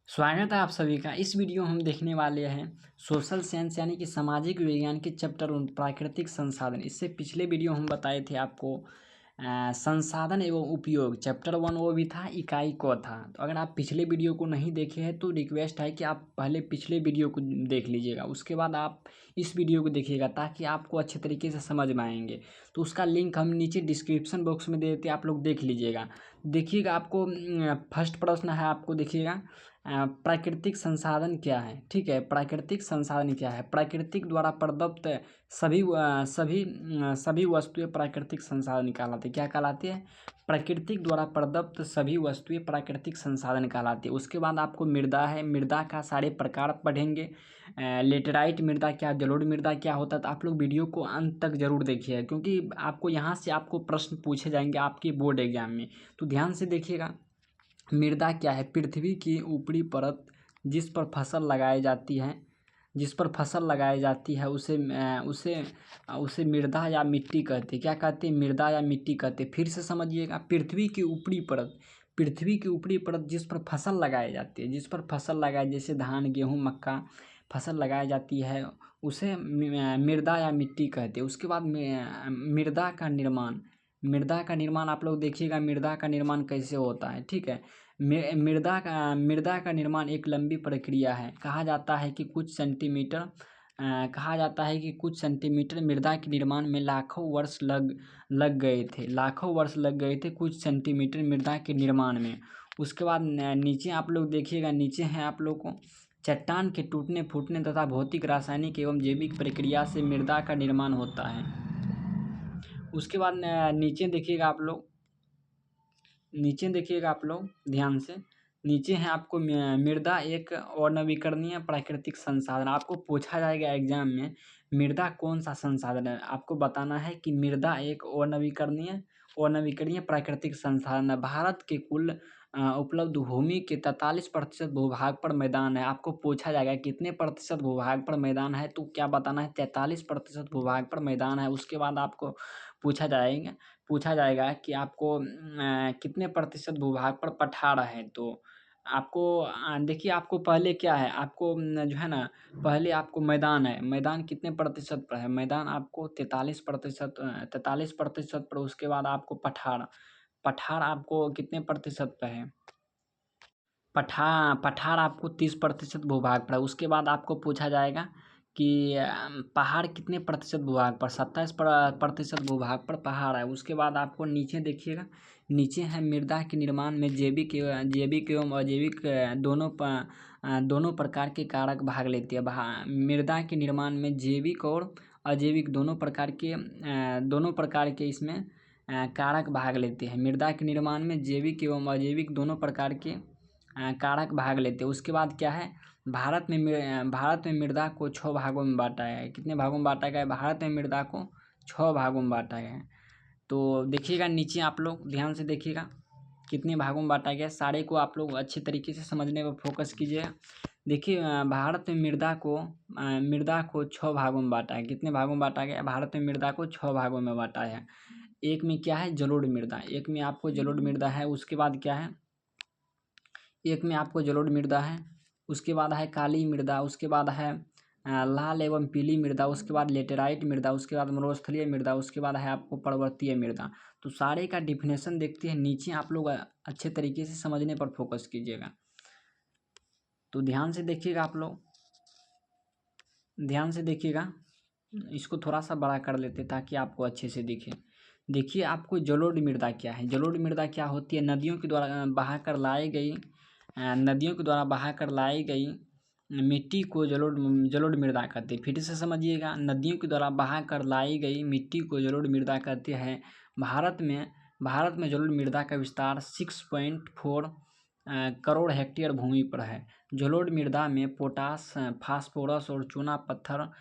स्वागत है आप सभी का। इस वीडियो में हम देखने वाले हैं सोशल साइंस यानी कि सामाजिक विज्ञान के चैप्टर प्राकृतिक संसाधन। इससे पिछले वीडियो हम बताए थे आपको संसाधन एवं उपयोग। चैप्टर 1 वो भी था, इकाई क था। तो अगर आप पिछले वीडियो को नहीं देखे हैं तो रिक्वेस्ट है कि आप पहले पिछले वीडियो को देख लीजिएगा, उसके बाद आप इस वीडियो को देखिएगा ताकि आपको अच्छे तरीके से समझ में आएंगे। तो उसका लिंक हम नीचे डिस्क्रिप्शन बॉक्स में दे देते हैं, आप लोग देख लीजिएगा। देखिएगा आपको फर्स्ट प्रश्न है, आपको देखिएगा प्राकृतिक संसाधन क्या है। ठीक है, प्राकृतिक संसाधन क्या है? प्राकृतिक द्वारा प्रदत्त सभी वस्तुएं प्राकृतिक संसाधन कहलाती है। क्या कहलाती है? प्राकृतिक द्वारा प्रदत्त सभी वस्तुएं प्राकृतिक संसाधन कहलाती है। उसके बाद आपको मृदा है, मृदा का सारे प्रकार पढ़ेंगे। लेटेराइट मृदा क्या, जलोढ़ मृदा क्या होता है। तो आप लोग वीडियो को अंत तक जरूर देखिए, क्योंकि आपको यहाँ से आपको प्रश्न पूछे जाएंगे आपके बोर्ड एग्जाम में। तो ध्यान से देखिएगा। मृदा क्या है? पृथ्वी की ऊपरी परत जिस पर फसल लगाई जाती है, उसे मृदा या मिट्टी कहते हैं। क्या कहते हैं? मृदा या मिट्टी कहते हैं। फिर से समझिएगा, पृथ्वी की ऊपरी परत जिस पर फसल लगाई जाती है, जैसे धान, गेहूँ, मक्का फसल लगाई जाती है, उसे मृदा या मिट्टी कहते हैं। उसके बाद मृदा का निर्माण आप लोग देखिएगा, मृदा का निर्माण कैसे होता है। ठीक है, मृदा का निर्माण एक लंबी प्रक्रिया है। कहा जाता है कि कुछ सेंटीमीटर मृदा के निर्माण में लाखों वर्ष लग गए थे कुछ सेंटीमीटर मृदा के निर्माण में। उसके बाद नीचे आप लोग देखिएगा, नीचे है आप लोग को चट्टान के टूटने फूटने तथा भौतिक, रासायनिक एवं जैविक प्रक्रिया से मृदा का निर्माण होता है। उसके बाद नीचे देखिएगा आप लोग ध्यान से। नीचे है आपको मृदा एक अनवीकरणीय प्राकृतिक संसाधन। आपको पूछा जाएगा एग्जाम में, मृदा कौन सा संसाधन है। आपको बताना है कि मृदा एक अनवीकरणीय प्राकृतिक संसाधन है। भारत के कुल उपलब्ध भूमि के 43% भूभाग पर मैदान है। आपको पूछा जाएगा कितने प्रतिशत भूभाग पर मैदान है, तो क्या बताना है? 43% भूभाग पर मैदान है। उसके बाद आपको पूछा जाएगा कि आपको कितने प्रतिशत भूभाग पर पठार है। तो आपको देखिए, आपको पहले क्या है, आपको जो है ना, पहले आपको मैदान है। मैदान कितने प्रतिशत पर है? मैदान आपको 43% पर। उसके बाद आपको पठार आपको कितने प्रतिशत पर है? पठार आपको 30% भूभाग पर है। उसके बाद आपको पूछा जाएगा कि पहाड़ कितने प्रतिशत भूभाग पर? 27% भूभाग पर पहाड़ है। उसके बाद आपको नीचे देखिएगा, नीचे है मृदा के निर्माण में जैविक एवं अजैविक दोनों प्रकार के कारक भाग लेते हैं। मृदा के निर्माण में जैविक और अजैविक दोनों प्रकार के इसमें कारक भाग लेते हैं। मृदा के निर्माण में जैविक एवं अजैविक दोनों प्रकार के कारक भाग लेते हैं। उसके बाद क्या है? भारत में मृदा को 6 भागों में बांटा गया है। कितने भागों में बांटा गया है? भारत में मृदा को 6 भागों में बांटा गया है। तो देखिएगा नीचे, आप लोग ध्यान से देखिएगा कितने भागों में बांटा गया है। सारे को आप लोग अच्छे तरीके से समझने पर फोकस कीजिएगा। देखिए, भारत में मृदा को 6 भागों में बांटा है। कितने भागों में बांटा गया? भारत में मृदा को 6 भागों में बांटा है। एक में क्या है? जलोढ़ मृदा। एक में आपको जलोढ़ मृदा है। उसके बाद क्या है? एक में आपको जलोढ़ मृदा है। उसके बाद है काली मृदा। उसके बाद है लाल एवं पीली मृदा। उसके बाद लेटेराइट मृदा। उसके बाद मरुस्थलीय मृदा। उसके बाद है आपको पर्वतीय मृदा। तो सारे का डिफिनेशन देखते हैं नीचे। आप लोग अच्छे तरीके से समझने पर फोकस कीजिएगा। तो ध्यान से देखिएगा, आप लोग ध्यान से देखिएगा। इसको थोड़ा सा बड़ा कर लेते ताकि आपको अच्छे से दिखे। देखिए, आपको जलोढ़ मृदा क्या है? जलोढ़ मृदा क्या होती है? नदियों के द्वारा बहाकर लाई गई मिट्टी को जलोढ़ मृदा कहते हैं। फिर से समझिएगा, नदियों के द्वारा बहाकर लाई गई मिट्टी को जलोढ़ मृदा कहते हैं। भारत में जलोढ़ मृदा का विस्तार 6.4 करोड़ हेक्टेयर भूमि पर है। जलोढ़ मृदा में पोटास, फास्फोरस और चूना पत्थर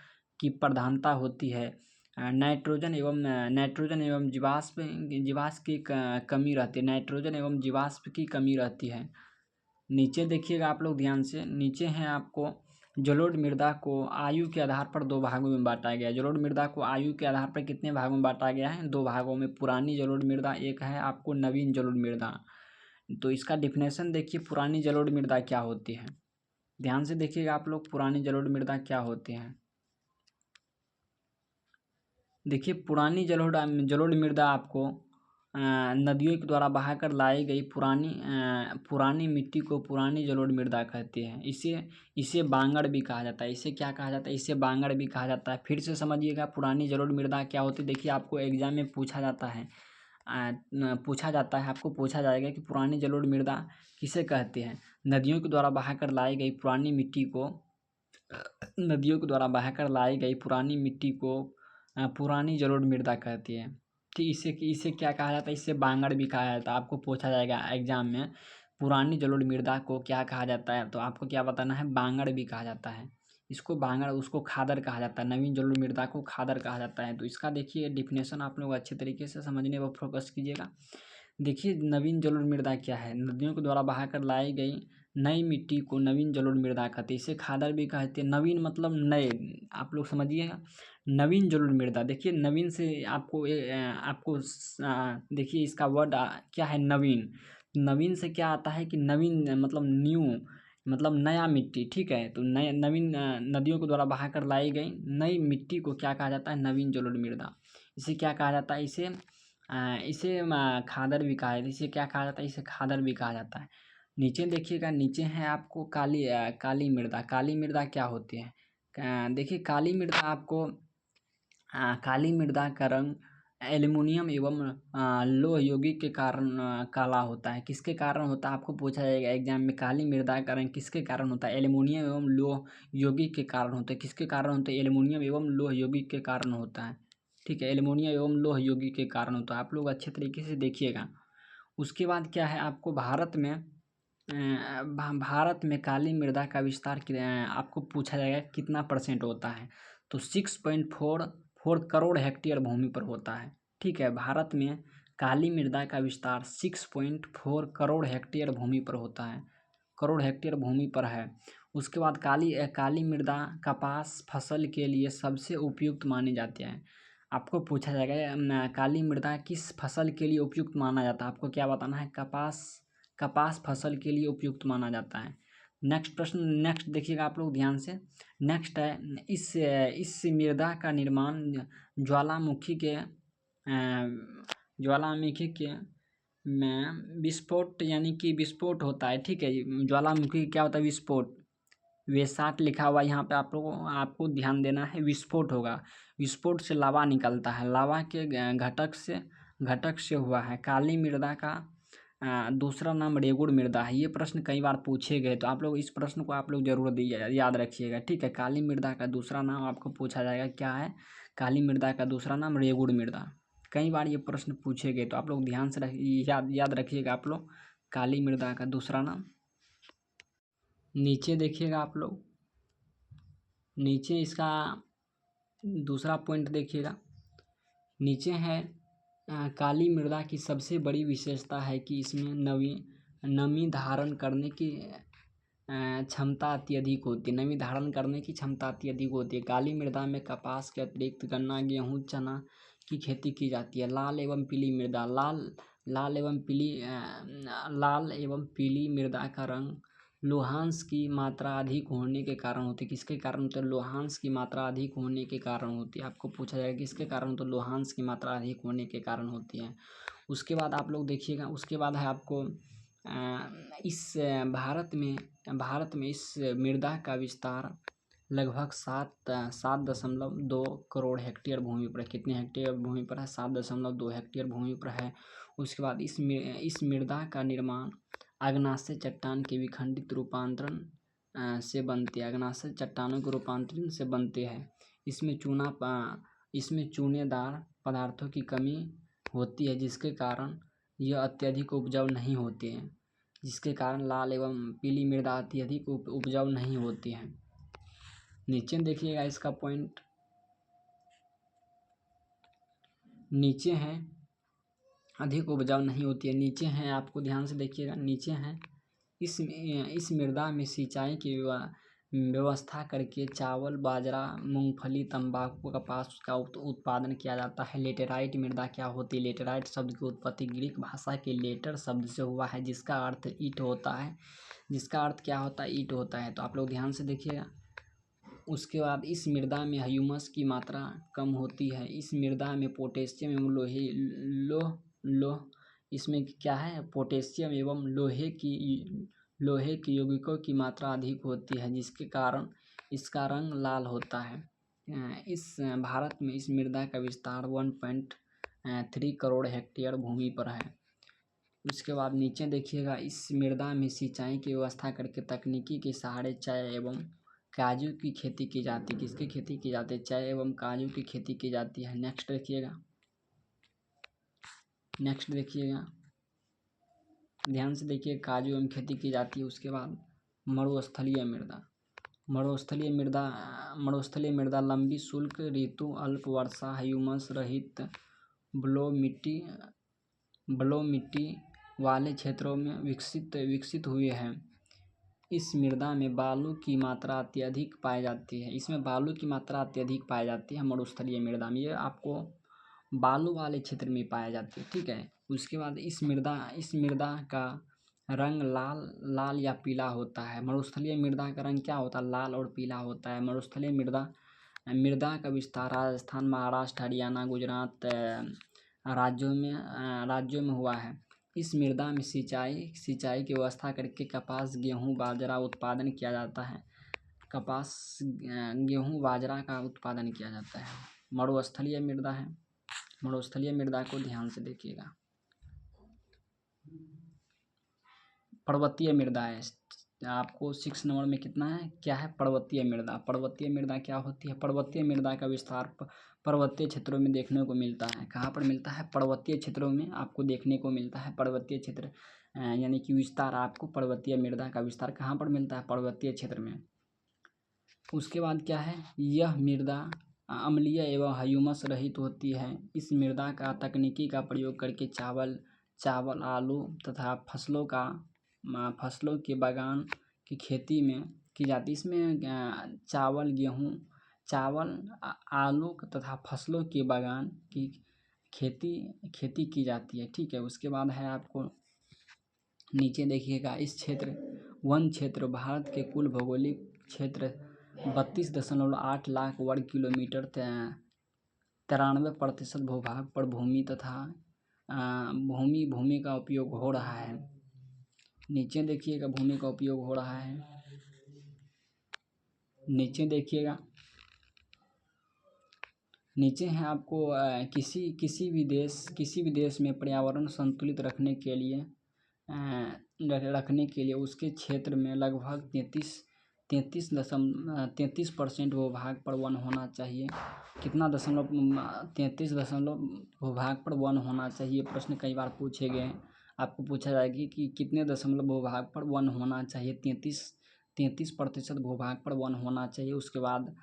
की प्रधानता होती है। नाइट्रोजन एवं जीवाश्म की कमी रहती है। नाइट्रोजन एवं जीवाश्म की कमी रहती है। नीचे देखिएगा आप लोग ध्यान से। नीचे है आपको जलोढ़ मृदा को आयु के आधार पर 2 भागों में बांटा गया है। जलोढ़ मृदा को आयु के आधार पर कितने भागों में बांटा गया है? 2 भागों में। पुरानी जलोढ़ मृदा एक है, आपको नवीन जलोढ़ मृदा। तो इसका डिफिनेशन देखिए, पुरानी जलोढ़ मृदा क्या होती है। ध्यान से देखिएगा आप लोग, पुरानी जलोढ़ मृदा क्या होती है। देखिए, पुरानी जलोढ़ मृदा आपको नदियों के द्वारा बहाकर लाई गई पुरानी मिट्टी को पुरानी जलोढ़ मृदा कहते हैं। इसे बांगड़ भी कहा जाता है। इसे क्या कहा जाता है? इसे बांगड़ भी कहा जाता है। फिर से समझिएगा, पुरानी जलोढ़ मृदा क्या होती है। देखिए, आपको एग्जाम में पूछा जाता है, आपको पूछा जाएगा कि पुरानी जलोढ़ मृदा किसे कहते हैं। नदियों के द्वारा बहाकर लाई गई पुरानी मिट्टी को पुरानी जलोढ़ मृदा कहती है। ठीक, इसे क्या कहा जाता है? इसे बांगड़ भी कहा जाता है। आपको पूछा जाएगा एग्जाम में, पुरानी जलोढ़ मृदा को क्या कहा जाता है, तो आपको क्या बताना है? बांगड़ भी कहा जाता है। इसको बांगड़, उसको खादर कहा जाता है। नवीन जलोढ़ मृदा को खादर कहा जाता है। तो इसका देखिए डिफिनेशन आप लोग अच्छे तरीके से समझने पर फोकस कीजिएगा। देखिए, नवीन जलोढ़ मृदा क्या है? नदियों के द्वारा बहाकर लाई गई नई मिट्टी को नवीन जलोढ़ मृदा कहते हैं। इसे खादर भी कहते हैं। नवीन मतलब नए, आप लोग समझिएगा। नवीन जलोढ़ मृदा, देखिए नवीन से देखिए इसका वर्ड क्या है? नवीन। नवीन से क्या आता है कि नवीन मतलब न्यू, मतलब नया मिट्टी। ठीक है, तो नए नवीन नदियों के द्वारा बहाकर लाई गई नई मिट्टी को क्या कहा जाता है? नवीन जलोढ़ मृदा। इसे क्या कहा जाता है? इसे खादर भी कहा जाता है। इसे क्या कहा जाता है? इसे खादर भी कहा जाता है। नीचे देखिएगा, नीचे है आपको काली मृदा। काली मृदा क्या होती है? देखिए, काली मृदा का रंग एल्युमिनियम एवं लौह यौगिक के कारण काला होता है। किसके कारण होता है? आपको पूछा जाएगा एग्जाम में, काली मृदा का रंग किसके कारण होता है? एल्युमिनियम एवं लौह यौगिक के कारण होता है। किसके कारण होता है? एल्युमिनियम एवं लौह यौगिक के कारण होता है। ठीक है, एल्युमिनियम एवं लौह यौगिक के कारण होता है। आप लोग अच्छे तरीके से देखिएगा। उसके बाद क्या है, आपको भारत में काली मृदा का विस्तार आपको पूछा जाएगा कितना % होता है, तो 6.44 करोड़ हेक्टेयर भूमि पर होता है। ठीक है, भारत में काली मृदा का विस्तार 6.4 करोड़ हेक्टेयर भूमि पर होता है, करोड़ हेक्टेयर भूमि पर है। उसके बाद काली मृदा कपास फसल के लिए सबसे उपयुक्त मानी जाती है। आपको पूछा जाएगा काली मृदा किस फसल के लिए उपयुक्त माना जाता है। आपको क्या बताना है? कपास फसल के लिए उपयुक्त माना जाता है। नेक्स्ट प्रश्न, नेक्स्ट देखिएगा आप लोग ध्यान से। नेक्स्ट है, इस मृदा का निर्माण ज्वालामुखी के में विस्फोट, यानी कि विस्फोट होता है। ठीक है, ज्वालामुखी क्या होता है? विस्फोट। वेसाट लिखा हुआ यहाँ पे आप लोगों आपको ध्यान देना है। विस्फोट होगा, विस्फोट से लावा निकलता है। लावा के घटक से हुआ है। काली मृदा का दूसरा नाम रेगुड़ मृदा है। ये प्रश्न कई बार पूछे गए, तो आप लोग इस प्रश्न को आप लोग जरूर याद रखिएगा। ठीक है, काली मृदा का दूसरा नाम आपको पूछा जाएगा क्या है? काली मृदा का दूसरा नाम रेगुड़ मृदा। कई बार ये प्रश्न पूछे गए, तो आप लोग ध्यान से याद रखिएगा आप लोग, काली मृदा का दूसरा नाम। नीचे देखिएगा आप लोग, नीचे इसका दूसरा पॉइंट देखिएगा। नीचे है काली मृदा की सबसे बड़ी विशेषता है कि इसमें नमी धारण करने की क्षमता अत्यधिक होती है। नमी धारण करने की क्षमता अत्यधिक होती है। काली मृदा में कपास के अतिरिक्त गन्ना, गेहूँ, चना की खेती की जाती है। लाल एवं पीली मृदा, लाल एवं पीली मृदा का रंग लोहांश की मात्रा अधिक होने के कारण होती है। किसके कारण होते हैं? लोहांश की मात्रा अधिक होने के कारण होती है। आपको पूछा जाएगा किसके कारण? तो लोहांश की मात्रा अधिक होने के कारण होती है। उसके बाद आप लोग देखिएगा, उसके बाद है आपको इस भारत में इस मृदा का विस्तार लगभग 7.2 करोड़ हेक्टेयर भूमि पर है। कितने हेक्टेयर भूमि पर है? 7.2 हेक्टेयर भूमि पर है। उसके बाद इस मृदा का निर्माण अग्नाशय चट्टान के विखंडित रूपांतरण से बनते हैं। अग्नाशय चट्टानों के रूपांतरण से बनते हैं। इसमें चूनेदार पदार्थों की कमी होती है, जिसके कारण यह अत्यधिक उपजाऊ नहीं होते हैं। जिसके कारण लाल एवं पीली मृदा अत्यधिक उपजाऊ नहीं होती है। नीचे देखिएगा इसका पॉइंट, नीचे है अधिक उपजाऊ नहीं होती है। नीचे है, आपको ध्यान से देखिएगा, नीचे है इस मृदा में सिंचाई की व्यवस्था करके चावल, बाजरा, मूंगफली, तंबाकू, कपास का उत्पादन किया जाता है। लेटेराइट मृदा क्या होती है? लेटेराइट शब्द की उत्पत्ति ग्रीक भाषा के लेटर शब्द से हुआ है, जिसका अर्थ ईंट होता है। जिसका अर्थ क्या होता है? ईंट होता है। तो आप लोग ध्यान से देखिएगा। उसके बाद इस मृदा में ह्यूमस की मात्रा कम होती है। इस मृदा में पोटेशियम एवं लोह इसमें क्या है? पोटेशियम एवं लोहे के यौगिकों की मात्रा अधिक होती है, जिसके कारण इसका रंग लाल होता है। इस भारत में इस मृदा का विस्तार 1.3 करोड़ हेक्टेयर भूमि पर है। उसके बाद नीचे देखिएगा, इस मृदा में सिंचाई की व्यवस्था करके तकनीकी के सहारे चाय एवं काजू की खेती की जाती है। किसकी खेती की जाती है? चाय एवं काजू की खेती की जाती है। नेक्स्ट देखिएगा, ध्यान से देखिए, काजू एवं खेती की जाती है। उसके बाद मरुस्थलीय मृदा लंबी शुष्क ऋतु, अल्प वर्षा, ह्यूमस रहित ब्लो मिट्टी वाले क्षेत्रों में विकसित हुए हैं। इस मृदा में बालू की मात्रा अत्यधिक पाई जाती है। इसमें बालू की मात्रा अत्यधिक पाई जाती है मरुस्थलीय मृदा में। ये आपको बालू वाले क्षेत्र में पाया जाती है, ठीक है। उसके बाद इस मृदा का रंग लाल या पीला होता है। मरुस्थलीय मृदा का रंग क्या होता है? लाल और पीला होता है। मरुस्थलीय मृदा का विस्तार राजस्थान, महाराष्ट्र, हरियाणा, गुजरात राज्यों में हुआ है। इस मृदा में सिंचाई की व्यवस्था करके कपास, गेहूं, बाजरा उत्पादन किया जाता है। कपास, गेहूं, बाजरा का उत्पादन किया जाता है। मरुस्थलीय मृदा है। मरुस्थलीय मृदा को ध्यान से देखिएगा। पर्वतीय मृदा है। आपको 6 नंबर में कितना है? क्या है? पर्वतीय मृदा। पर्वतीय मृदा क्या होती है? पर्वतीय मृदा का विस्तार पर्वतीय क्षेत्रों में देखने को मिलता है। कहाँ पर मिलता है? पर्वतीय क्षेत्रों में आपको देखने को मिलता है। पर्वतीय क्षेत्र यानी कि विस्तार, आपको पर्वतीय मृदा का विस्तार कहाँ पर मिलता है? पर्वतीय क्षेत्र में। उसके बाद क्या है? यह मृदा अम्लीय एवं ह्यूमस रहित होती है। इस मृदा का तकनीकी का प्रयोग करके चावल, आलू तथा फसलों के बागान की खेती में की जाती है। इसमें चावल, आलू तथा फसलों के बागान की खेती की जाती है, ठीक है। उसके बाद है आपको नीचे देखिएगा, इस क्षेत्र वन क्षेत्र भारत के कुल भौगोलिक क्षेत्र 32.8 लाख वर्ग किलोमीटर 93% भूभाग पर भूमि का उपयोग हो रहा है। नीचे देखिएगा, भूमि का उपयोग हो रहा है। नीचे देखिएगा, नीचे है आपको किसी भी देश में पर्यावरण संतुलित रखने के लिए उसके क्षेत्र में लगभग 33% भूभाग पर वन होना चाहिए। कितना 33 भूभाग पर वन होना चाहिए। प्रश्न कई बार पूछे गए हैं। आपको पूछा जाएगा कि कितने दशमलव भूभाग पर वन होना चाहिए? 33% भूभाग पर वन होना चाहिए। उसके बाद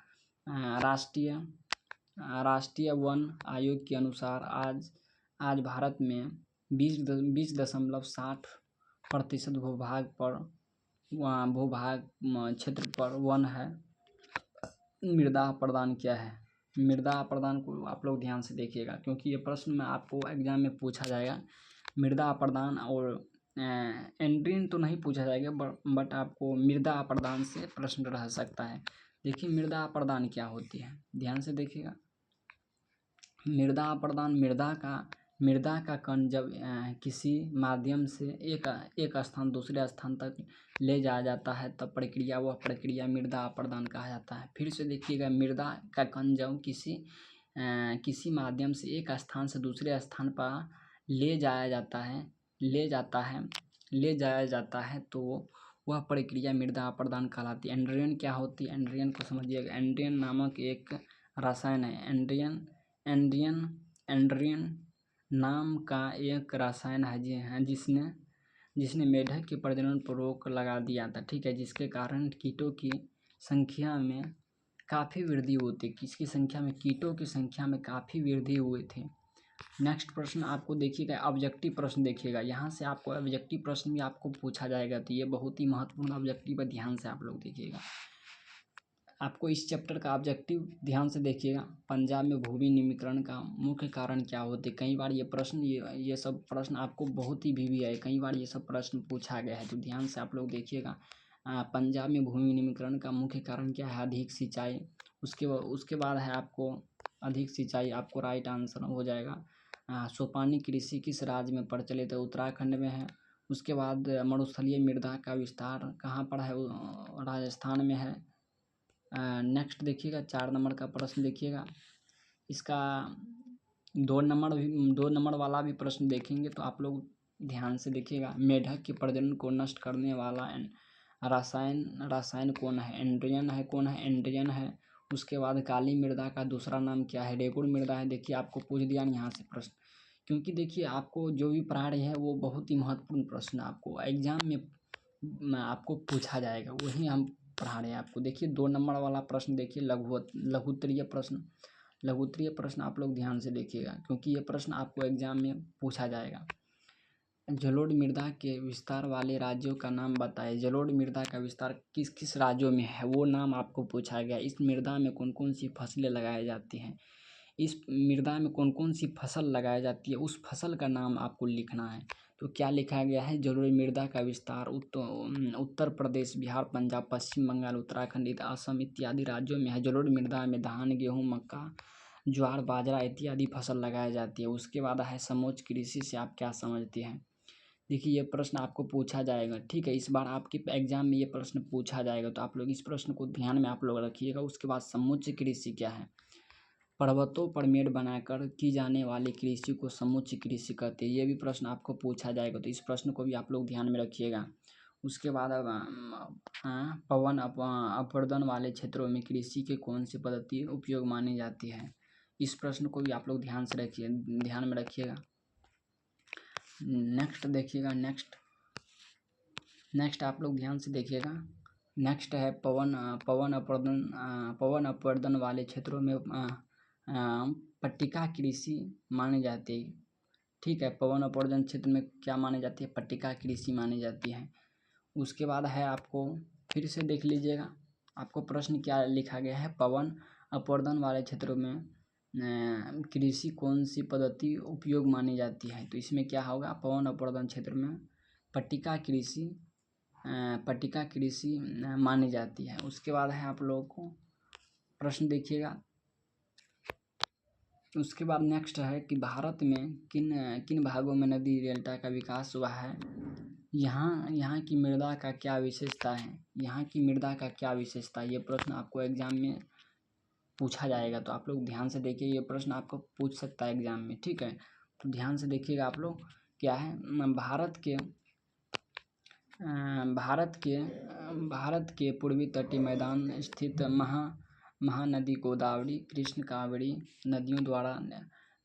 राष्ट्रीय वन आयोग के अनुसार आज भारत में 20.60% भूभाग क्षेत्र पर वन है। मृदा अपरदन क्या है? मृदा अपरदन को आप लोग ध्यान से देखिएगा, क्योंकि ये प्रश्न में आपको एग्जाम में पूछा जाएगा। मृदा अपरदन और एंड्रीन तो नहीं पूछा जाएगा, बट आपको मृदा अपरदन से प्रश्न रह सकता है। देखिए, मृदा अपरदन क्या होती है? ध्यान से देखिएगा। मृदा अपरदन मृदा का कण जब किसी माध्यम से एक स्थान दूसरे स्थान तक ले जाया जाता है, तब वह प्रक्रिया मृदा अपरदन कहा जाता है। फिर से देखिएगा, मृदा का कण जब किसी माध्यम से एक स्थान से दूसरे स्थान पर ले जाया जाता है तो वह प्रक्रिया मृदा अपरदन कहलाती है। एंड्रियन क्या होती है? एंड्रियन को समझिएगा। एंड्रियन नामक एक रसायन है। एंड्रियन नाम का एक रसायन है जिसने मेढक के प्रजनन पर रोक लगा दिया था, ठीक है। जिसके कारण कीटों की संख्या में काफ़ी वृद्धि होती है। किसकी संख्या में? कीटों की संख्या में काफ़ी वृद्धि हुई थी। नेक्स्ट प्रश्न आपको देखिएगा, ऑब्जेक्टिव प्रश्न देखिएगा। यहाँ से आपको ऑब्जेक्टिव प्रश्न भी आपको पूछा जाएगा, तो ये बहुत ही महत्वपूर्ण ऑब्जेक्टिव है, ध्यान से आप लोग देखिएगा। आपको इस चैप्टर का ऑब्जेक्टिव ध्यान से देखिएगा। पंजाब में भूमि निम्नीकरण का मुख्य कारण क्या होते? कई बार ये प्रश्न ये सब प्रश्न आपको बहुत ही भी आए, कई बार ये सब प्रश्न पूछा गया है, तो ध्यान से आप लोग देखिएगा। पंजाब में भूमि निम्नीकरण का मुख्य कारण क्या है? अधिक सिंचाई। उसके बाद है आपको अधिक सिंचाई, आपको राइट आंसर हो जाएगा। सोपानी कृषि किस राज्य में प्रचलित है? उत्तराखंड में है। उसके बाद मरुस्थलीय मृदा का विस्तार कहाँ पर है? राजस्थान में है। नेक्स्ट देखिएगा 4 नंबर का प्रश्न देखिएगा। इसका 2 नंबर वाला भी प्रश्न देखेंगे, तो आप लोग ध्यान से देखिएगा। मेढक के प्रजनन को नष्ट करने वाला रासायन कौन है? एंड्रियन है। उसके बाद काली मृदा का दूसरा नाम क्या है? रेगुड़ मृदा है। देखिए आपको पूछ दिया यहाँ से प्रश्न, क्योंकि देखिए आपको जो भी पढ़ा रहे हैं वो बहुत ही महत्वपूर्ण प्रश्न आपको एग्जाम में आपको पूछा जाएगा, वही हम पढ़ा रहे हैं आपको। देखिए 2 नंबर वाला प्रश्न देखिए, लघुत्तरीय प्रश्न आप लोग ध्यान से देखिएगा, क्योंकि ये प्रश्न आपको एग्जाम में पूछा जाएगा। जलोढ़ मृदा के विस्तार वाले राज्यों का नाम बताएं। जलोढ़ मृदा का विस्तार किस किस राज्यों में है, वो नाम आपको पूछा गया। इस मृदा में कौन कौन सी फसलें लगाई जाती हैं, इस मृदा में कौन कौन सी फसल लगाई जाती है, उस फसल का नाम आपको लिखना है। तो क्या लिखा गया है? जलोढ़ मृदा का विस्तार उत्तर प्रदेश, बिहार, पंजाब, पश्चिम बंगाल, उत्तराखंड, असम इत्यादि राज्यों में है। जलोढ़ मृदा में धान, गेहूँ, मक्का, ज्वार, बाजरा इत्यादि फसल लगाई जाती है। उसके बाद है समोच्च कृषि से आप क्या समझते हैं? देखिए ये प्रश्न आपको पूछा जाएगा, ठीक है। इस बार आपके एग्जाम में ये प्रश्न पूछा जाएगा, तो आप लोग इस प्रश्न को ध्यान में आप लोग रखिएगा। उसके बाद समोच्च कृषि क्या है? पर्वतों पर मेड़ बनाकर की जाने वाली कृषि को समोच्च कृषि कहते हैं। ये भी प्रश्न आपको पूछा जाएगा, तो इस प्रश्न को भी आप लोग ध्यान में रखिएगा। उसके बाद पवन अपरदन वाले क्षेत्रों में कृषि के कौन सी पद्धति उपयोग मानी जाती है? इस प्रश्न को भी आप लोग ध्यान में रखिएगा। नेक्स्ट देखिएगा, नेक्स्ट आप लोग ध्यान से देखिएगा। नेक्स्ट है पवन अपरदन वाले क्षेत्रों में पट्टिका कृषि मानी जाती है, ठीक है। पवन अपरदन क्षेत्र में क्या मानी जाती है? पट्टिका कृषि मानी जाती है। उसके बाद है आपको फिर से देख लीजिएगा, आपको प्रश्न क्या लिखा गया है? पवन अपरदन वाले क्षेत्रों में कृषि कौन सी पद्धति उपयोग मानी जाती है? तो इसमें क्या होगा? पवन अपरदन क्षेत्र में पट्टिका कृषि मानी जाती है। उसके बाद है आप लोगों को प्रश्न देखिएगा। उसके बाद नेक्स्ट है कि भारत में किन भागों में नदी डेल्टा का विकास हुआ है? यहाँ की मृदा का क्या विशेषता है? यहाँ की मृदा का क्या विशेषता है? ये प्रश्न आपको एग्जाम में पूछा जाएगा, तो आप लोग ध्यान से देखिए। ये प्रश्न आपको पूछ सकता है एग्जाम में, ठीक है। तो ध्यान से देखिएगा आप लोग। क्या है? भारत के पूर्वी तटीय मैदान स्थित महानदी गोदावरी, कृष्ण, कावेरी नदियों द्वारा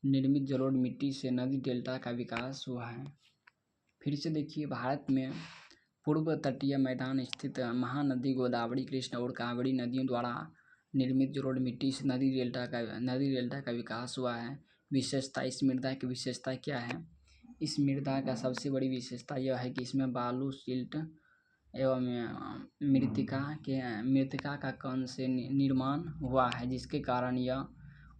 निर्मित जलोढ़ मिट्टी से नदी डेल्टा का विकास हुआ है। फिर से देखिए, भारत में पूर्व तटीय मैदान स्थित महानदी गोदावरी, कृष्ण और कावेरी नदियों द्वारा निर्मित जलोढ़ मिट्टी से नदी डेल्टा का विकास हुआ है। विशेषता, इस मृदा की विशेषता क्या है? इस मृदा का सबसे बड़ी विशेषता यह है कि इसमें बालू, सिल्ट एवं मृत्तिका का कण से निर्माण हुआ है, जिसके कारण यह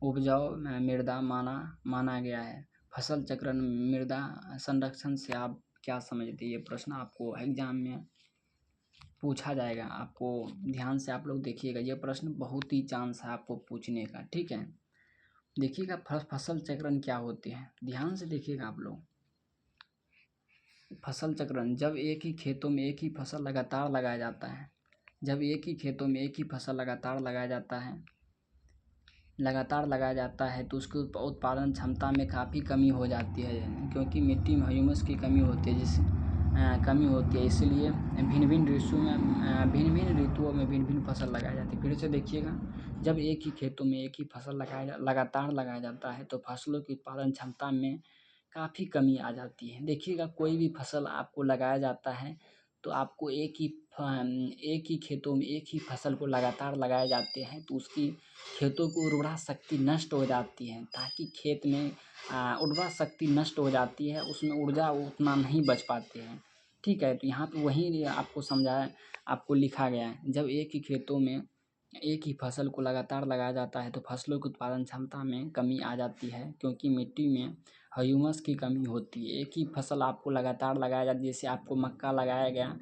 उपजाऊ मृदा माना गया है। फसल चक्रण मृदा संरक्षण से आप क्या समझते हैं? ये प्रश्न आपको एग्जाम में पूछा जाएगा, आपको ध्यान से आप लोग देखिएगा। ये प्रश्न बहुत ही चांस है आपको पूछने का, ठीक है। देखिएगा फसल चक्रण क्या होते हैं, ध्यान से देखिएगा आप लोग। फसल चक्रण, जब एक ही खेतों में एक ही फसल लगातार लगाया जाता है, जब एक ही खेतों में एक ही फसल लगातार लगाया जाता है तो उसकी उत्पादन क्षमता में काफ़ी कमी हो जाती है, क्योंकि मिट्टी में ह्यूमस की कमी होती है, इसलिए भिन्न भिन्न ऋतुओं में भिन्न भिन्न फसल लगाई जाती है। फिर से देखिएगा, जब एक ही खेतों में एक ही फसल लगातार लगाया जाता है तो फसलों की उत्पादन क्षमता में काफ़ी कमी आ जाती है। देखिएगा, कोई भी फसल आपको लगाया जाता है तो आपको एक ही खेतों में एक ही फसल को लगातार लगाए जाते हैं, तो उसकी खेतों की उर्वरा शक्ति नष्ट हो जाती है, ताकि खेत में उर्वरा शक्ति नष्ट हो जाती है, उसमें ऊर्जा उतना नहीं बच पाते हैं, ठीक है। तो यहाँ पे वही आपको समझाया, आपको लिखा गया है, जब एक ही खेतों में एक ही फसल को लगातार लगाया जाता है तो फसलों की उत्पादन क्षमता में कमी आ जाती है, क्योंकि मिट्टी में ह्यूमस की कमी होती है। एक ही फसल आपको लगातार लगाया जाता है, जैसे आपको मक्का लगाया गया,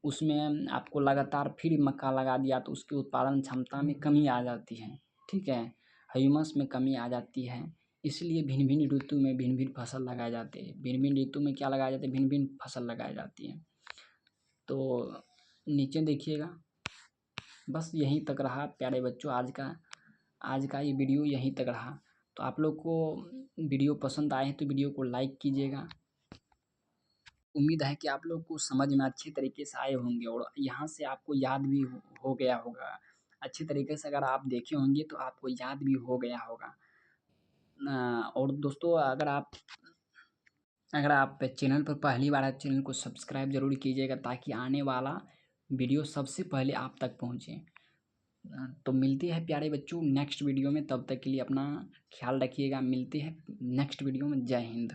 उसमें आपको लगातार फिर मक्का लगा दिया तो उसकी उत्पादन क्षमता में कमी आ जाती है, ठीक है। ह्यूमस में कमी आ जाती है, इसलिए भिन्न भिन्न ऋतु में भिन्न भिन्न फसल लगाए जाते हैं। भिन्न भिन्न ऋतु में क्या लगाया जाता है, भिन्न भिन्न फसल लगाई जाती है। तो नीचे देखिएगा, बस यहीं तक रहा प्यारे बच्चों। आज का ये वीडियो यहीं तक रहा। तो आप लोग को वीडियो पसंद आए तो वीडियो को लाइक कीजिएगा। उम्मीद है कि आप लोग को समझ में अच्छे तरीके से आए होंगे और यहाँ से आपको याद भी हो गया होगा। अच्छे तरीके से अगर आप देखे होंगे तो आपको याद भी हो गया होगा। और दोस्तों, अगर आप चैनल पर पहली बार आए, चैनल को सब्सक्राइब ज़रूर कीजिएगा ताकि आने वाला वीडियो सबसे पहले आप तक पहुँचे। तो मिलते हैं प्यारे बच्चों नेक्स्ट वीडियो में। तब तक के लिए अपना ख्याल रखिएगा। मिलते हैं नेक्स्ट वीडियो में। जय हिंद।